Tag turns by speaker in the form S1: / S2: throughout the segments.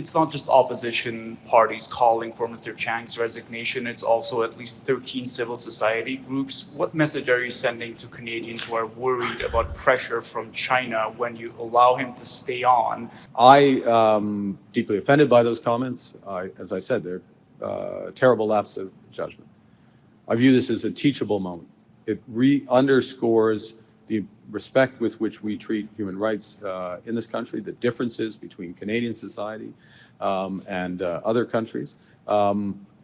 S1: it's not just opposition parties calling for Mr. Chiang's resignation, it's also at least 13 civil society groups. What message are you sending to Canadians who are worried about pressure from China when you allow him to stay on?
S2: I am deeply offended by those comments. As I said, they're a terrible lapse of judgment. I view this as a teachable moment. It underscores the respect with which we treat human rights in this country, the differences between Canadian society and other countries.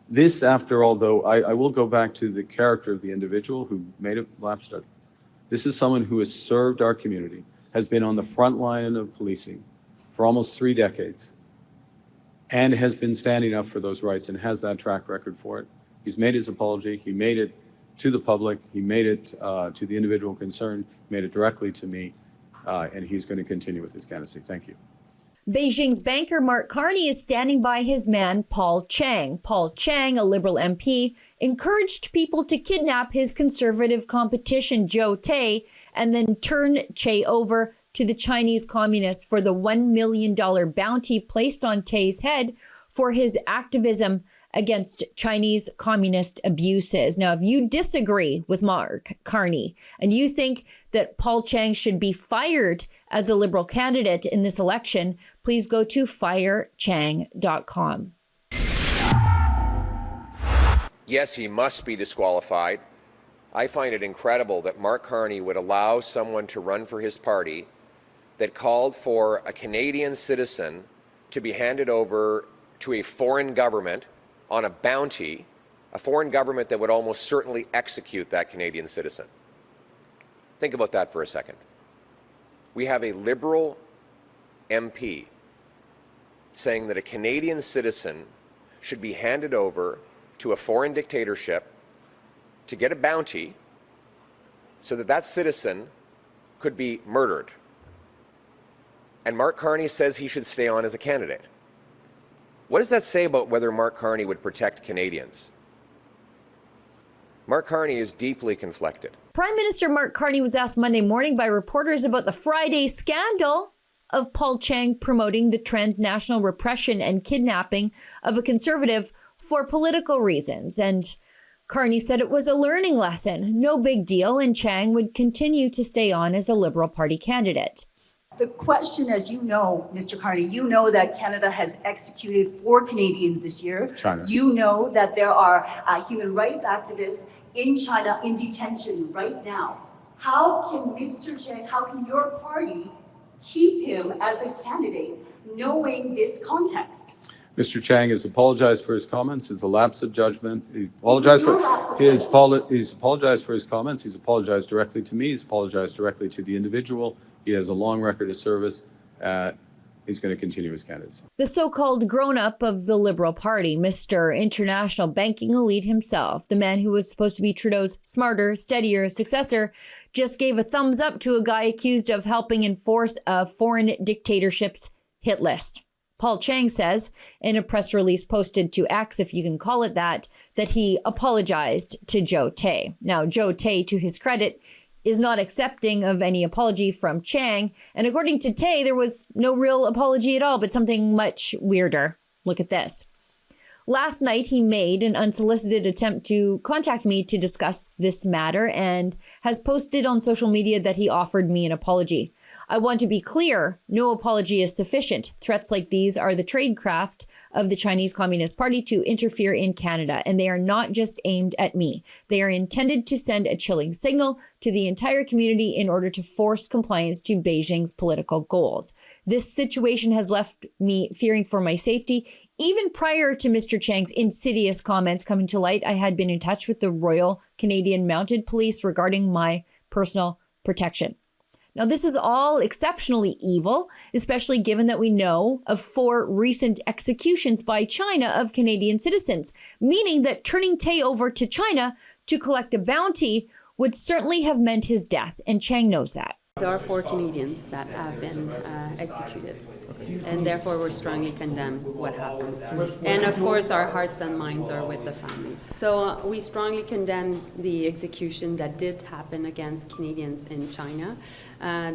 S2: This, after all, though, I will go back to the character of the individual who made a lapse judgment. This is someone who has served our community, has been on the front line of policing for almost 3 decades, and has been standing up for those rights and has that track record for it. He's made his apology. He made it to the public. He made it to the individual concerned, made it directly to me, and he's going to continue with his candidacy. Thank you.
S3: Beijing's banker Mark Carney is standing by his man Paul Chiang. Paul Chiang, a Liberal MP, encouraged people to kidnap his conservative competition Zhou Tai and then turn Che over to the Chinese communists for the $1 million bounty placed on Tai's head for his activism against Chinese communist abuses. Now, if you disagree with Mark Carney and you think that Paul Chiang should be fired as a Liberal candidate in this election, please go to firechiang.com.
S4: Yes, he must be disqualified. I find it incredible that Mark Carney would allow someone to run for his party that called for a Canadian citizen to be handed over to a foreign government on a bounty, a foreign government that would almost certainly execute that Canadian citizen. Think about that for a second. We have a Liberal MP saying that a Canadian citizen should be handed over to a foreign dictatorship to get a bounty so that that citizen could be murdered. And Mark Carney says he should stay on as a candidate. What does that say about whether Mark Carney would protect Canadians? Mark Carney is deeply conflicted.
S3: Prime Minister Mark Carney was asked Monday morning by reporters about the Friday scandal of Paul Chiang promoting the transnational repression and kidnapping of a conservative for political reasons. And Carney said it was a learning lesson, no big deal, and Chiang would continue to stay on as a Liberal Party candidate.
S5: The question, as you know, Mr. Carney, you know that Canada has executed 4 Canadians this year.
S2: China.
S5: You know that there are human rights activists in China in detention right now. How can Mr. Chiang, how can your party keep him as a candidate knowing this context?
S2: Mr. Chiang has apologized for his comments. It's a lapse of judgment. He apologized for he's apologized for his comments. He's apologized directly to me. He's apologized directly to the individual. He has a long record of service. He's going to continue his candidacy.
S3: The so-called grown-up of the Liberal Party, Mr. International Banking Elite himself, the man who was supposed to be Trudeau's smarter, steadier successor, just gave a thumbs up to a guy accused of helping enforce a foreign dictatorship's hit list. Paul Chiang says in a press release posted to X, if you can call it that he apologized to Zhou Tai. Now, Zhou Tai, to his credit, is not accepting of any apology from Chiang. And according to Tai, there was no real apology at all, but something much weirder. Look at this. Last night, he made an unsolicited attempt to contact me to discuss this matter and has posted on social media that he offered me an apology. I want to be clear, no apology is sufficient. Threats like these are the tradecraft of the Chinese Communist Party to interfere in Canada, and they are not just aimed at me. They are intended to send a chilling signal to the entire community in order to force compliance to Beijing's political goals. This situation has left me fearing for my safety. Even prior to Mr. Chiang's insidious comments coming to light, I had been in touch with the Royal Canadian Mounted Police regarding my personal protection. Now, this is all exceptionally evil, especially given that we know of 4 recent executions by China of Canadian citizens, meaning that turning Tai over to China to collect a bounty would certainly have meant his death, and Chiang knows that.
S6: There are 4 Canadians that have been executed. and therefore we're strongly condemn what happened. And of course, our hearts and minds are with the families. So we strongly condemn the execution that did happen against Canadians in China.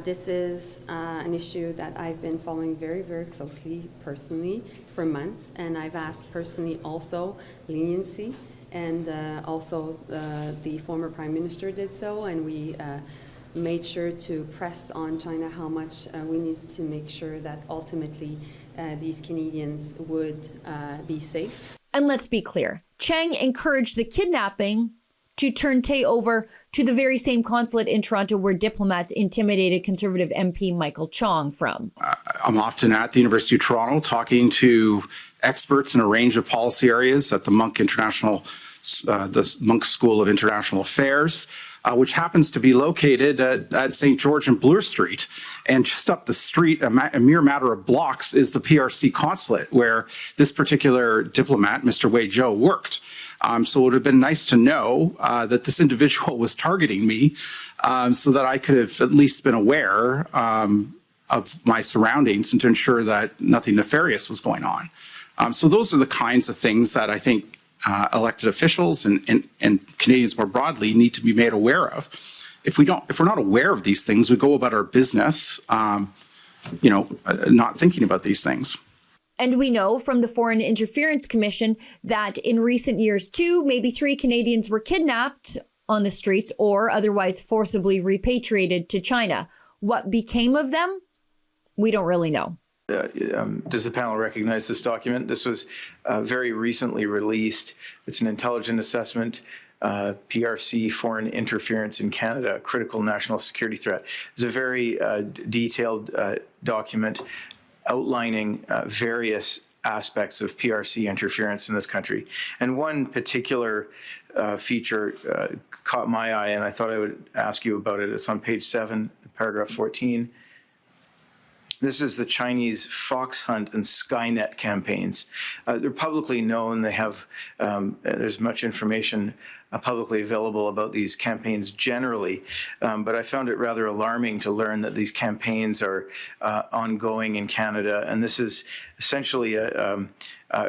S6: This is an issue that I've been following very, very closely personally for months, and I've asked personally also leniency, and also the former Prime Minister did so, and we made sure to press on China how much we needed to make sure that ultimately these Canadians would be safe.
S3: And let's be clear, Chiang encouraged the kidnapping to turn Tay over to the very same consulate in Toronto where diplomats intimidated Conservative MP Michael Chiang from.
S7: I'm often at the University of Toronto talking to experts in a range of policy areas at the Monk School of International Affairs, which happens to be located at St. George and Bloor Street. And just up the street, a mere matter of blocks, is the PRC consulate where this particular diplomat, Mr. Wei Zhou, worked. So it would have been nice to know that this individual was targeting me so that I could have at least been aware of my surroundings and to ensure that nothing nefarious was going on. So those are the kinds of things that I think elected officials and Canadians more broadly need to be made aware of. If we're not aware of these things, we go about our business, not thinking about these things.
S3: And we know from the Foreign Interference Commission that in recent years, 2, maybe 3 Canadians were kidnapped on the streets or otherwise forcibly repatriated to China. What became of them? We don't really know.
S8: Does the panel recognize this document? This was very recently released. It's an intelligence assessment, PRC, foreign interference in Canada, critical national security threat. It's a very detailed document outlining various aspects of PRC interference in this country. And one particular feature caught my eye, and I thought I would ask you about it. It's on page 7, paragraph 14. This is the Chinese fox hunt and Skynet campaigns. They're publicly known. They have, there's much information publicly available about these campaigns generally, but I found it rather alarming to learn that these campaigns are ongoing in Canada, and this is essentially a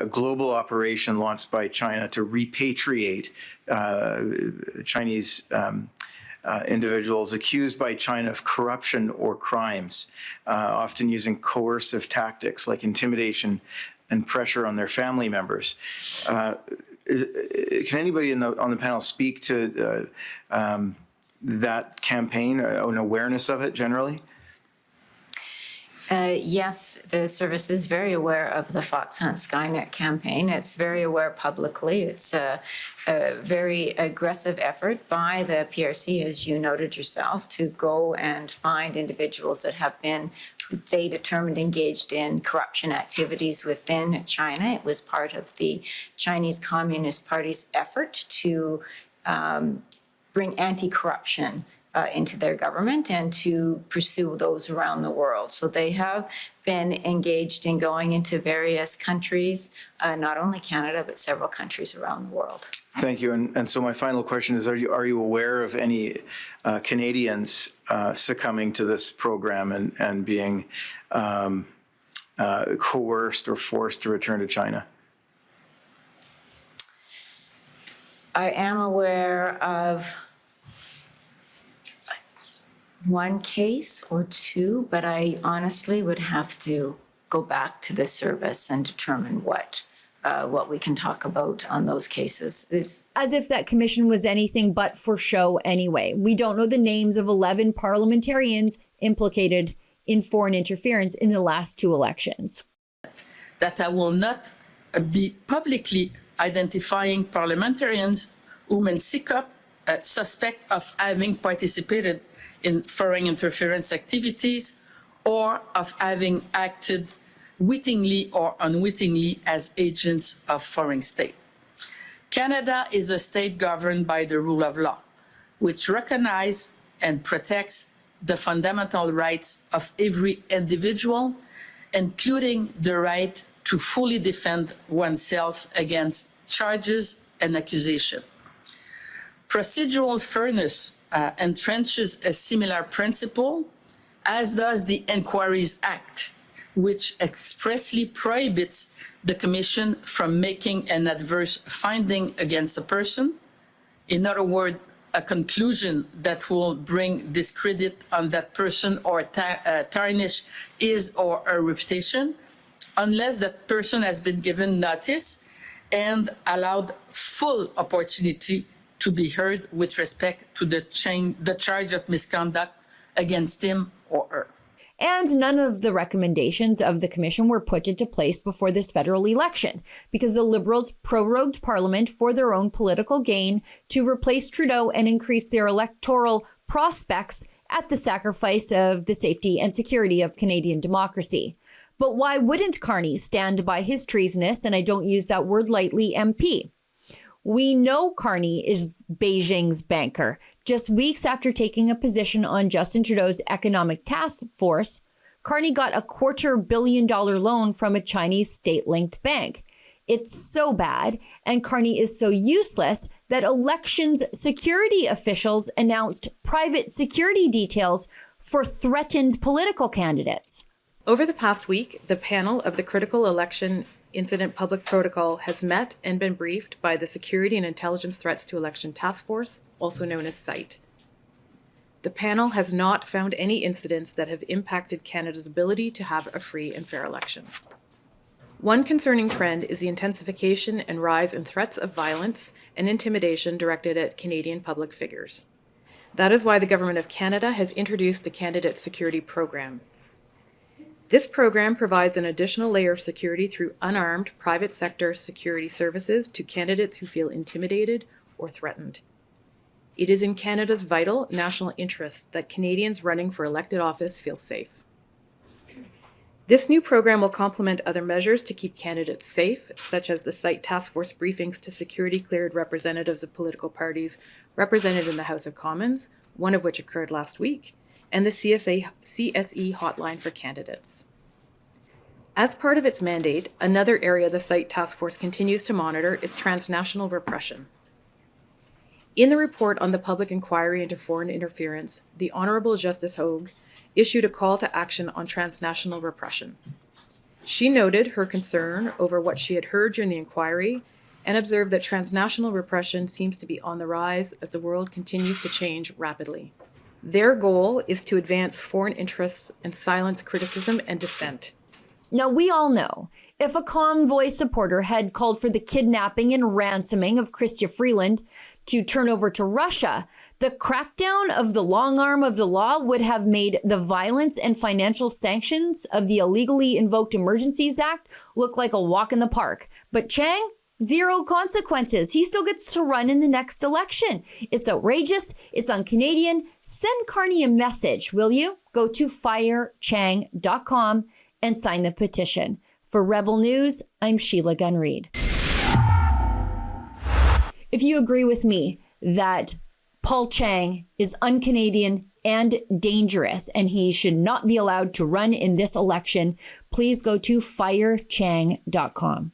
S8: global operation launched by China to repatriate Chinese individuals accused by China of corruption or crimes, often using coercive tactics like intimidation and pressure on their family members. Can anybody on the panel speak to that campaign, an awareness of it generally?
S9: Yes, the service is very aware of the Fox Hunt Skynet campaign. It's very aware publicly. It's a very aggressive effort by the PRC, as you noted yourself, to go and find individuals that have been, they determined, engaged in corruption activities within China. It was part of the Chinese Communist Party's effort to bring anti-corruption into their government and to pursue those around the world. So they have been engaged in going into various countries, not only Canada, but several countries around the world.
S8: Thank you. And so my final question is, are you aware of any Canadians succumbing to this program and being coerced or forced to return to China?
S9: I am aware of one case or 2, but I honestly would have to go back to the service and determine what we can talk about on those cases. It's
S3: as if that commission was anything but for show anyway. We don't know the names of 11 parliamentarians implicated in foreign interference in the last 2 elections.
S10: That I will not be publicly identifying parliamentarians who may suspect of having participated in foreign interference activities or of having acted wittingly or unwittingly as agents of foreign state. Canada is a state governed by the rule of law, which recognizes and protects the fundamental rights of every individual, including the right to fully defend oneself against charges and accusation. Procedural fairness entrenches a similar principle, as does the Inquiries Act, which expressly prohibits the Commission from making an adverse finding against a person. In other words, a conclusion that will bring discredit on that person or tarnish his or her reputation, unless that person has been given notice and allowed full opportunity to be heard with respect to the charge of misconduct against him or her.
S3: And none of the recommendations of the commission were put into place before this federal election because the Liberals prorogued Parliament for their own political gain to replace Trudeau and increase their electoral prospects at the sacrifice of the safety and security of Canadian democracy. But why wouldn't Carney stand by his treasonous, and I don't use that word lightly, MP? We know Carney is Beijing's banker. Just weeks after taking a position on Justin Trudeau's economic task force, Carney got a $250 million loan from a Chinese state-linked bank. It's so bad, and Carney is so useless that elections security officials announced private security details for threatened political candidates.
S11: Over the past week, the panel of the Critical Election Incident Public Protocol has met and been briefed by the Security and Intelligence Threats to Election Task Force, also known as SITE. The panel has not found any incidents that have impacted Canada's ability to have a free and fair election. One concerning trend is the intensification and rise in threats of violence and intimidation directed at Canadian public figures. That is why the Government of Canada has introduced the Candidate Security Program. This program provides an additional layer of security through unarmed private sector security services to candidates who feel intimidated or threatened. It is in Canada's vital national interest that Canadians running for elected office feel safe. This new program will complement other measures to keep candidates safe, such as the SITE task force briefings to security-cleared representatives of political parties represented in the House of Commons, one of which occurred last week, and the CSE hotline for candidates. As part of its mandate, another area the SITE task force continues to monitor is transnational repression. In the report on the public inquiry into foreign interference, the Honourable Justice Hogue issued a call to action on transnational repression. She noted her concern over what she had heard during the inquiry and observed that transnational repression seems to be on the rise as the world continues to change rapidly. Their goal is to advance foreign interests and silence criticism and dissent.
S3: Now, we all know if a convoy supporter had called for the kidnapping and ransoming of Chrystia Freeland to turn over to Russia, the crackdown of the long arm of the law would have made the violence and financial sanctions of the illegally invoked Emergencies Act look like a walk in the park. But Chiang? Zero consequences. He still gets to run in the next election. It's outrageous. It's un-Canadian. Send Carney a message, will you? Go to firechiang.com and sign the petition. For Rebel News, I'm Sheila Gunn-Reid. If you agree with me that Paul Chiang is un-Canadian and dangerous and he should not be allowed to run in this election, please go to firechiang.com.